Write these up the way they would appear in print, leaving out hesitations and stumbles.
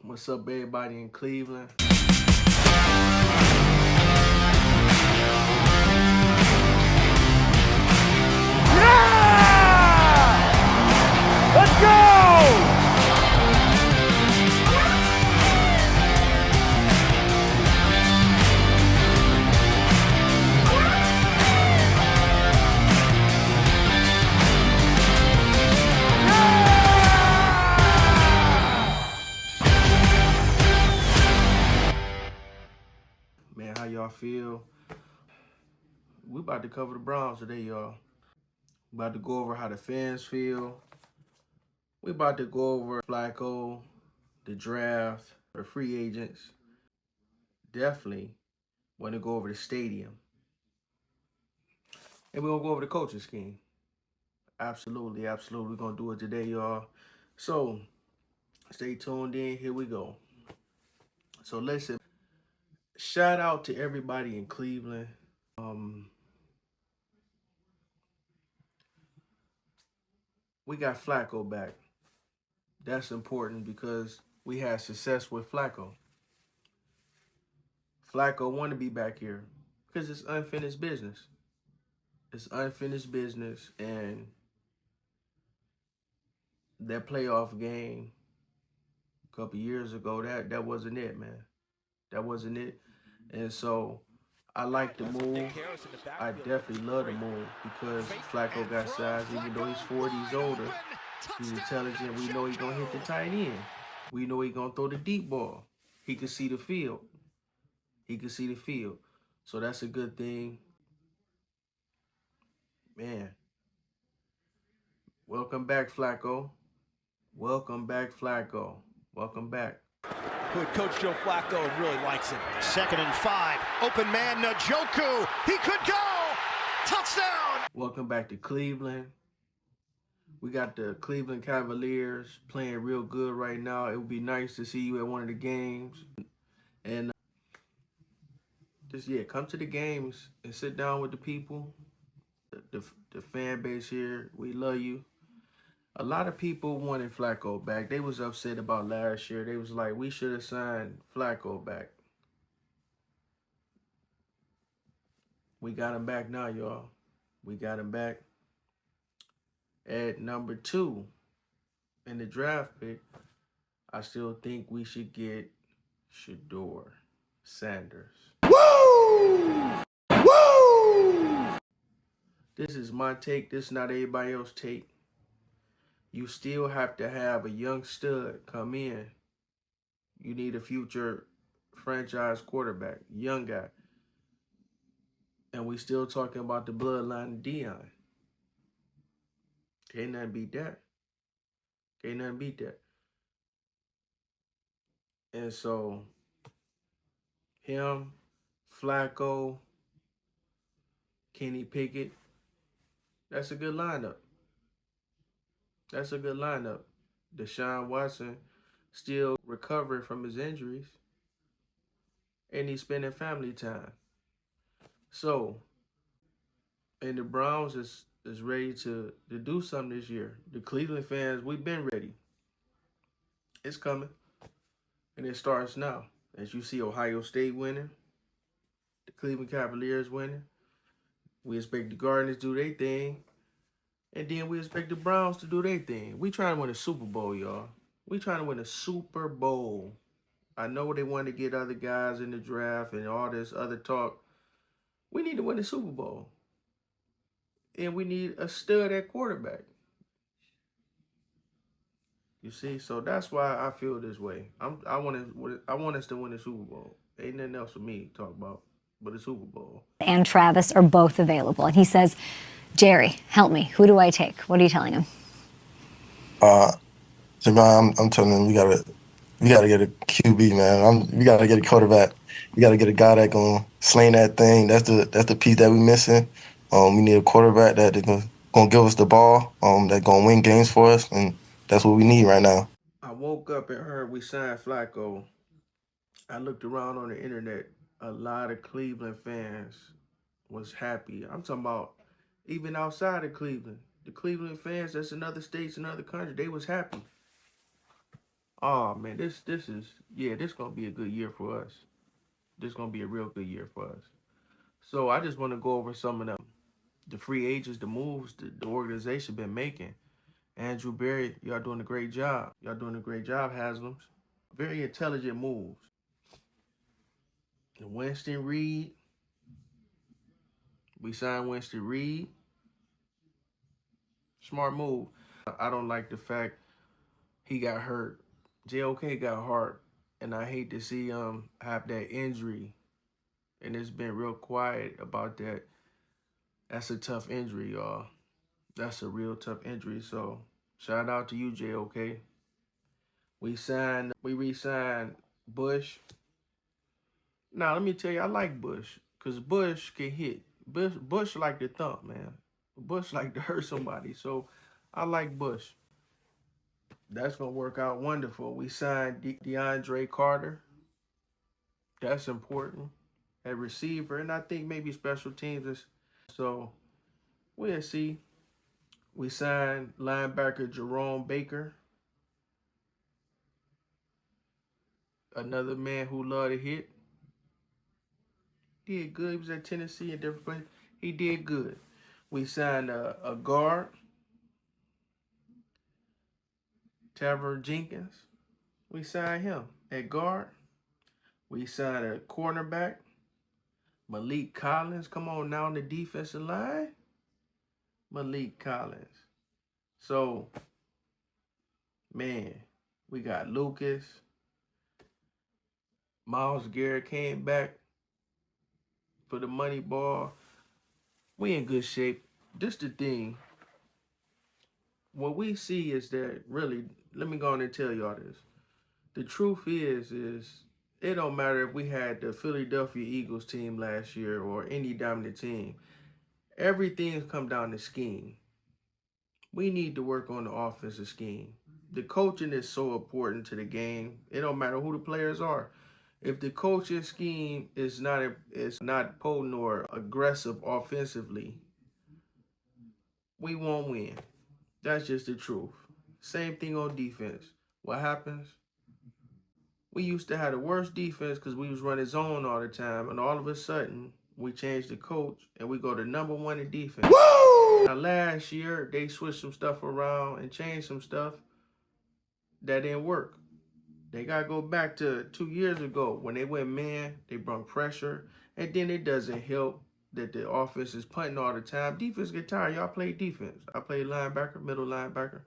What's up, everybody in Cleveland? Yeah! Let's go! Man, how y'all feel? We about to cover the Browns today, y'all. We about to go over how the fans feel. We about to go over Flacco, the draft, the free agents. Definitely want to go over the stadium. And we're going to go over the coaching scheme. Absolutely. We're going to do it today, y'all. So, stay tuned in. Here we go. So, listen. Shout out to everybody in Cleveland. We got Flacco back. That's important because we had success with Flacco. Flacco want to be back here because it's unfinished business. It's unfinished business, and that playoff game a couple years ago, that wasn't it, man. That wasn't it. And so I like the move. I definitely love the move because Flacco got size. Even though he's 40, he's older. He's intelligent. We know he's going to hit the tight end. We know he's going to throw the deep ball. He can see the field. So that's a good thing. Man. Welcome back, Flacco. Welcome back. Good coach Joe Flacco really likes it. 2nd and 5. Open man, Njoku. He could go. Touchdown. Welcome back to Cleveland. We got the Cleveland Cavaliers playing real good right now. It would be nice to see you at one of the games. And come to the games and sit down with the people. The fan base here, we love you. A lot of people wanted Flacco back. They was upset about last year. They was like, we should have signed Flacco back. We got him back now, y'all. We got him back. At number 2 in the draft pick, I still think we should get Shedeur Sanders. Woo! Woo! This is my take. This is not everybody else's take. You still have to have a young stud come in. You need a future franchise quarterback, young guy. And we still talking about the bloodline of Deion. Can't nothing beat that. And so, him, Flacco, Kenny Pickett, that's a good lineup. Deshaun Watson still recovering from his injuries. And he's spending family time. So, and the Browns is ready to do something this year. The Cleveland fans, we've been ready. It's coming. And it starts now. As you see Ohio State winning, the Cleveland Cavaliers winning. We expect the Guardians to do their thing. And then we expect the Browns to do their thing. We trying to win a Super Bowl, y'all. We trying to win a Super Bowl. I know they want to get other guys in the draft and all this other talk. We need to win the Super Bowl. And we need a stud at quarterback. You see, so that's why I feel this way. I want us to win the Super Bowl. Ain't nothing else for me to talk about but the Super Bowl. And Travis are both available. And he says, Jerry, help me. Who do I take? What are you telling him? Jamal, I'm telling him we gotta get a QB, man. We gotta get a quarterback. We gotta get a guy that gonna sling that thing. That's the piece that we missing. We need a quarterback that gonna give us the ball. That gonna win games for us, and that's what we need right now. I woke up and heard we signed Flacco. I looked around on the internet. A lot of Cleveland fans was happy. I'm talking about even outside of Cleveland. The Cleveland fans that's in other states and other countries, they was happy. Oh man, this gonna be a good year for us. This gonna be a real good year for us. So I just want to go over some of the free agents, the moves the organization been making. Andrew Berry, y'all doing a great job. Y'all doing a great job, Haslam's. Very intelligent moves. And Winston Reed, we signed Winston Reed. Smart move. I don't like the fact he got hurt. JOK got hurt, and I hate to see him have that injury. And it's been real quiet about that. That's a tough injury, y'all. That's a real tough injury. So shout out to you, JOK. We re-signed Bush. Now let me tell you, I like Bush because Bush can hit. Bush like to thump, man. Bush like to hurt somebody. So I like Bush. That's gonna work out wonderful. We signed DeAndre Carter. That's important. At receiver, and I think maybe special teams is so we'll see. We signed linebacker Jerome Baker. Another man who loved to hit. Did good. He was at Tennessee and different places. He did good. We signed a guard, Tavern Jenkins. We signed him at guard. We signed a cornerback, Malik Collins. Come on now on the defensive line. Malik Collins. So, man, we got Lucas. Myles Garrett came back for the money ball. We in good shape. Just the thing. What we see is that really, let me go on and tell y'all this. The truth is it don't matter if we had the Philadelphia Eagles team last year or any dominant team. Everything's come down to scheme. We need to work on the offensive scheme. The coaching is so important to the game. It don't matter who the players are. If the coaching scheme is not potent or aggressive offensively, we won't win. That's just the truth. Same thing on defense. What happens? We used to have the worst defense because we was running zone all the time, and all of a sudden, we changed the coach, and we go to #1 in defense. Woo! Now, last year, they switched some stuff around and changed some stuff that didn't work. They got to go back to 2 years ago when they went man, they brought pressure, and then it doesn't help that the offense is punting all the time. Defense get tired. Y'all play defense. I play linebacker, middle linebacker.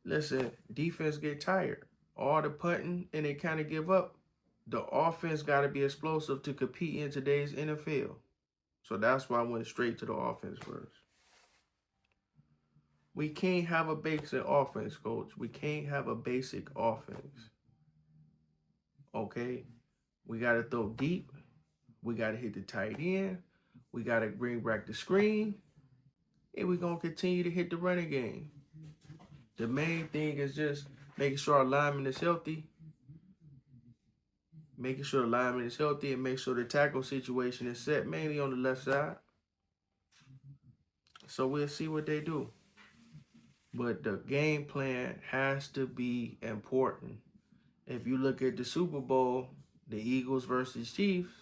Listen, defense get tired. All the punting, and they kind of give up. The offense got to be explosive to compete in today's NFL. So that's why I went straight to the offense first. We can't have a basic offense, coach. We can't have a basic offense. Okay? We got to throw deep. We got to hit the tight end. We got to bring back the screen. And we're going to continue to hit the running game. The main thing is just making sure our lineman is healthy. Making sure the lineman is healthy and make sure the tackle situation is set, mainly on the left side. So we'll see what they do. But the game plan has to be important. If you look at the Super Bowl, the Eagles versus Chiefs,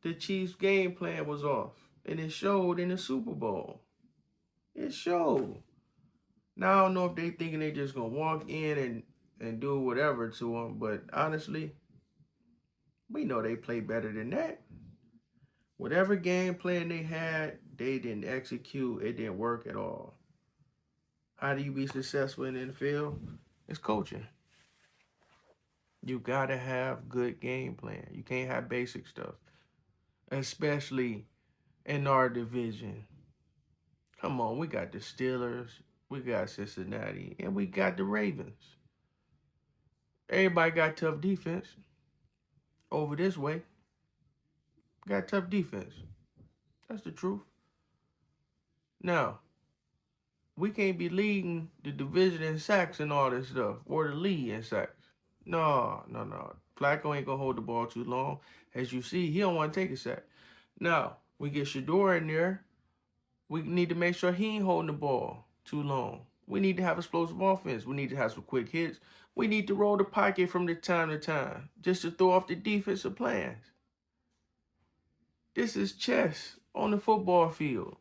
the Chiefs' game plan was off. And it showed in the Super Bowl. It showed. Now, I don't know if they thinking they just going to walk in and do whatever to them. But honestly, we know they play better than that. Whatever game plan they had, they didn't execute. It didn't work at all. How do you be successful in the NFL? It's coaching. You got to have good game plan. You can't have basic stuff, especially in our division. Come on, we got the Steelers, we got Cincinnati, and we got the Ravens. Everybody got tough defense. Over this way, got tough defense. That's the truth. Now, we can't be leading the division in sacks and all this stuff, or the lead in sacks. No. Flacco ain't going to hold the ball too long. As you see, he don't want to take a sack. Now, we get Shedeur in there. We need to make sure he ain't holding the ball too long. We need to have explosive offense. We need to have some quick hits. We need to roll the pocket from the time to time just to throw off the defensive plans. This is chess on the football field.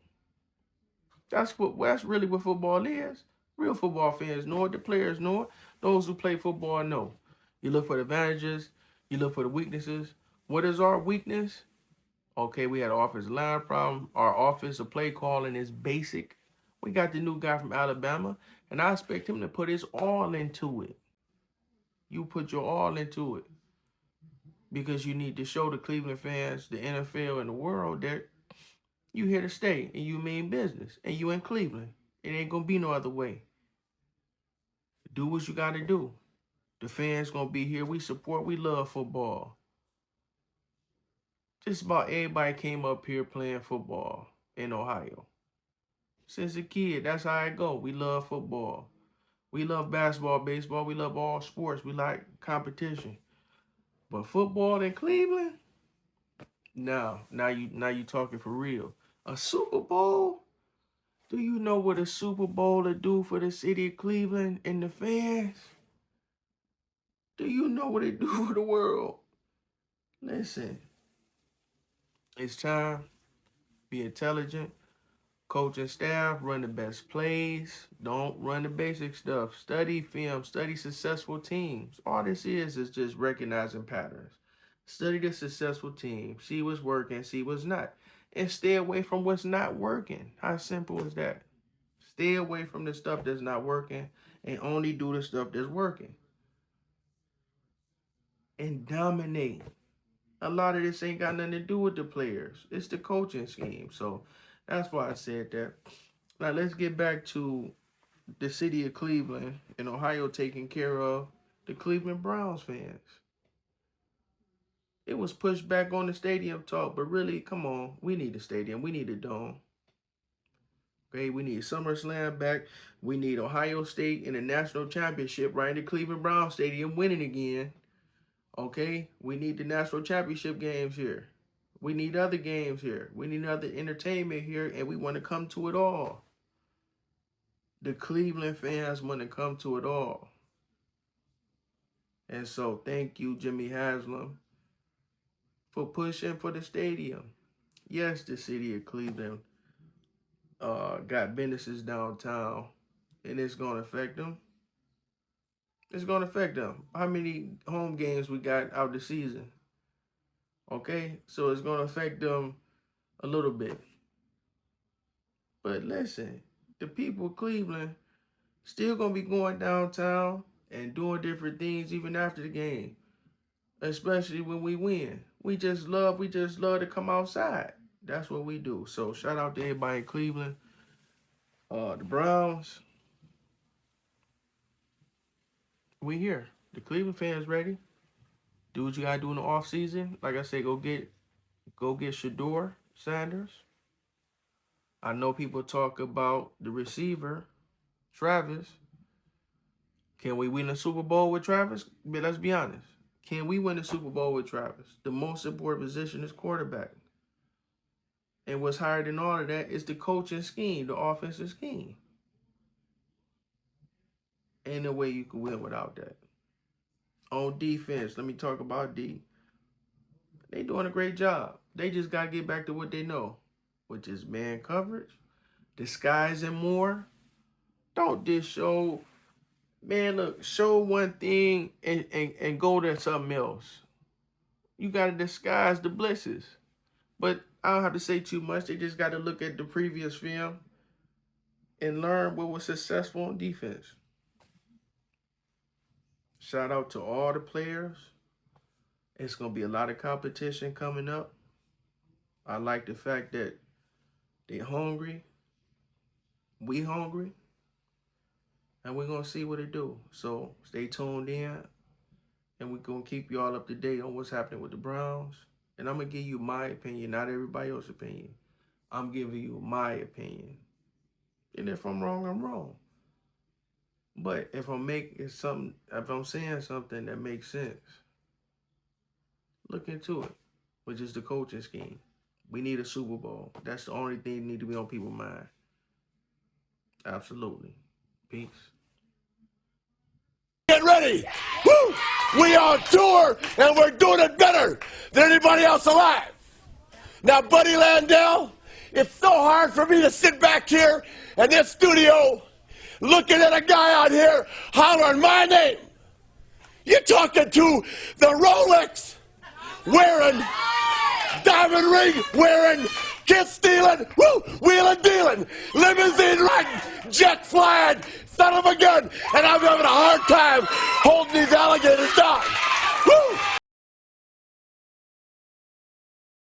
That's really what football is. Real football fans know it. The players know it. Those who play football know. You look for the advantages. You look for the weaknesses. What is our weakness? Okay, we had an offensive line problem. Our offensive play calling is basic. We got the new guy from Alabama, and I expect him to put his all into it. You put your all into it because you need to show the Cleveland fans, the NFL, and the world that you here to stay and you mean business and you in Cleveland. It ain't gonna be no other way. Do what you gotta do. The fans gonna be here. We support. We love football. Just about everybody came up here playing football in Ohio. Since a kid, that's how I go. We love football. We love basketball, baseball. We love all sports. We like competition. But football in Cleveland? No. Now you talking for real. A Super Bowl? Do you know what a Super Bowl will do for the city of Cleveland and the fans? Do you know what it do for the world? Listen, it's time. Be intelligent. Coach and staff, run the best plays. Don't run the basic stuff. Study film. Study successful teams. All this is just recognizing patterns. Study the successful team. See what's working. See what's not. And stay away from what's not working. How simple is that? Stay away from the stuff that's not working and only do the stuff that's working. And dominate. A lot of this ain't got nothing to do with the players. It's the coaching scheme. So that's why I said that. Now let's get back to the city of Cleveland and Ohio taking care of the Cleveland Browns fans. It was pushed back on the stadium talk, but really, come on, we need a stadium. We need a dome. Okay, we need SummerSlam back. We need Ohio State in the national championship right in the Cleveland Browns Stadium winning again. Okay, we need the national championship games here. We need other games here. We need other entertainment here, and we want to come to it all. The Cleveland fans want to come to it all. And so thank you, Jimmy Haslam, for pushing for the stadium. Yes, the city of Cleveland got businesses downtown, and it's going to affect them. It's going to affect them. How many home games we got out the season? Okay, so it's going to affect them a little bit. But listen, the people of Cleveland still going to be going downtown and doing different things even after the game, especially when we win. We just love to come outside. That's what we do. So shout out to everybody in Cleveland. The Browns, we here. The Cleveland fans ready. Do what you gotta do in the offseason. Like I said, go get Shedeur Sanders. I know people talk about the receiver, Travis. Can we win a Super Bowl with Travis? But let's be honest. Can we win a Super Bowl with Travis? The most important position is quarterback. And what's higher than all of that is the coaching scheme, the offensive scheme. Ain't no way you can win without that. On defense, let me talk about D. They doing a great job. They just got to get back to what they know, which is man coverage, disguising more. Don't just show, man, look, show one thing and go to something else. You got to disguise the blitzes. But I don't have to say too much. They just got to look at the previous film and learn what was successful on defense. Shout out to all the players. It's going to be a lot of competition coming up. I like the fact that they're hungry. We hungry. And we're going to see what it do. So stay tuned in. And we're going to keep y'all up to date on what's happening with the Browns. And I'm going to give you my opinion, not everybody else's opinion. I'm giving you my opinion. And if I'm wrong, I'm wrong. But if I'm saying something that makes sense, look into it, which is the coaching scheme. We need a Super Bowl. That's the only thing that need to be on people's mind. Absolutely. Peace. Get ready. Woo! We are on tour, and we're doing it better than anybody else alive. Now, Buddy Landell, it's so hard for me to sit back here in this studio looking at a guy out here hollering my name. You're talking to the Rolex wearing, diamond ring wearing, kiss stealing, woo, wheeling dealing, limousine riding, jet flying, son of a gun, and I'm having a hard time holding these alligators down.